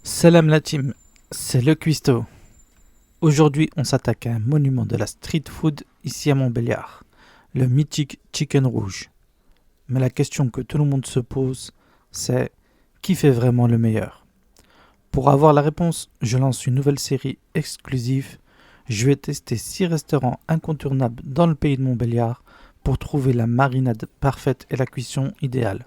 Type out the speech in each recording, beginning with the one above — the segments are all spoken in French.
Salam la team, c'est le Cuisto. Aujourd'hui, on s'attaque à un monument de la street food ici à Montbéliard, le mythique Chicken Rouge. Mais la question que tout le monde se pose, c'est qui fait vraiment le meilleur? Pour avoir la réponse, je lance une nouvelle série exclusive. Je vais tester 6 restaurants incontournables dans le pays de Montbéliard pour trouver la marinade parfaite et la cuisson idéale.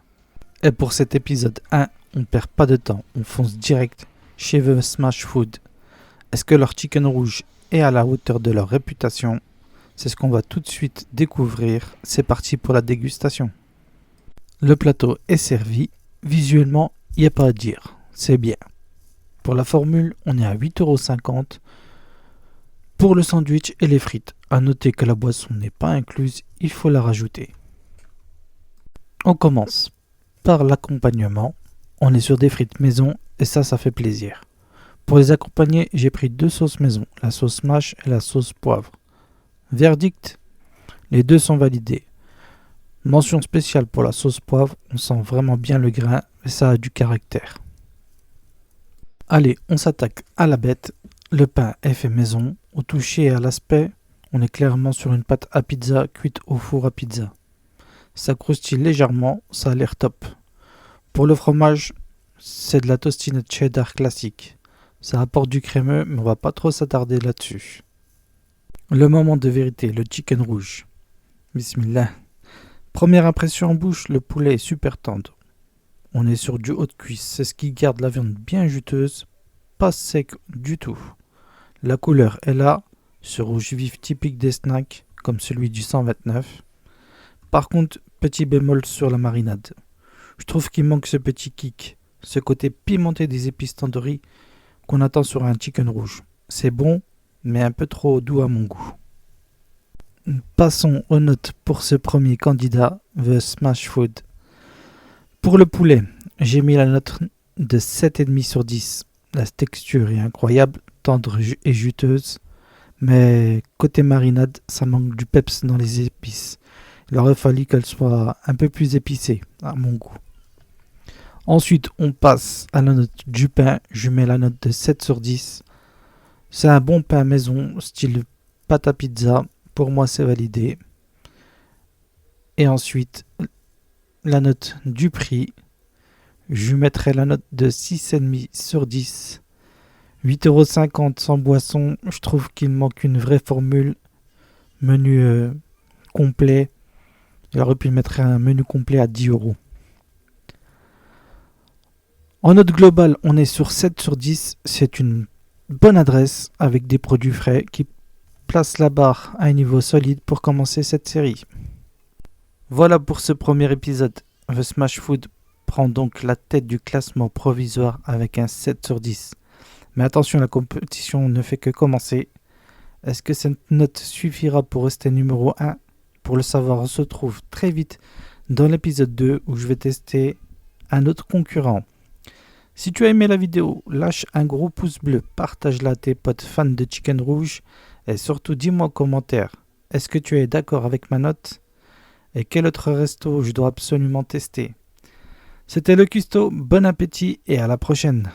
Et pour cet épisode 1, on ne perd pas de temps, on fonce direct chez The Smash Food. Est-ce que leur chicken rouge est à la hauteur de leur réputation? C'est ce qu'on va tout de suite découvrir. C'est parti pour la dégustation. Le plateau est servi. Visuellement, il n'y a pas à dire. C'est bien. Pour la formule, on est à 8,50 € pour le sandwich et les frites. A noter que la boisson n'est pas incluse, il faut la rajouter. On commence par l'accompagnement. On est sur des frites maison et ça fait plaisir. Pour les accompagner, j'ai pris 2 sauces maison, la sauce mâche et la sauce poivre. Verdict, les deux sont validés. Mention spéciale pour la sauce poivre, on sent vraiment bien le grain et ça a du caractère. Allez, on s'attaque à la bête. Le pain est fait maison. Au toucher et à l'aspect, on est clairement sur une pâte à pizza cuite au four à pizza. Ça croustille légèrement, ça a l'air top. Pour le fromage, c'est de la tostinette cheddar classique. Ça apporte du crémeux, mais on va pas trop s'attarder là-dessus. Le moment de vérité, le chicken rouge. Bismillah. Première impression en bouche, le poulet est super tendre. On est sur du haut de cuisse, c'est ce qui garde la viande bien juteuse, pas sec du tout. La couleur est là, ce rouge vif typique des snacks, comme celui du 129. Par contre, petit bémol sur la marinade. Je trouve qu'il manque ce petit kick, ce côté pimenté des épices tandoori qu'on attend sur un chicken rouge. C'est bon, mais un peu trop doux à mon goût. Passons aux notes pour ce premier candidat, The Smash Food. Pour le poulet, j'ai mis la note de 7,5 sur 10. La texture est incroyable, tendre et juteuse, mais côté marinade, ça manque du peps dans les épices. Il aurait fallu qu'elle soit un peu plus épicée, à mon goût. Ensuite, on passe à la note du pain. Je mets la note de 7 sur 10. C'est un bon pain maison, style pâte à pizza. Pour moi, c'est validé. Et ensuite, la note du prix. Je mettrai la note de 6,5 sur 10. 8,50 € sans boisson. Je trouve qu'il manque une vraie formule. Menu complet. Il aurait pu mettre un menu complet à 10 €. En note globale, on est sur 7 sur 10. C'est une bonne adresse avec des produits frais qui placent la barre à un niveau solide pour commencer cette série. Voilà pour ce premier épisode. The Smash Food prend donc la tête du classement provisoire avec un 7 sur 10. Mais attention, la compétition ne fait que commencer. Est-ce que cette note suffira pour rester numéro 1? Pour le savoir, on se retrouve très vite dans l'épisode 2 où je vais tester un autre concurrent. Si tu as aimé la vidéo, lâche un gros pouce bleu, partage-la à tes potes fans de Chicken Rouge et surtout dis-moi en commentaire, est-ce que tu es d'accord avec ma note? Et quel autre resto je dois absolument tester? C'était le Cuisto, bon appétit et à la prochaine.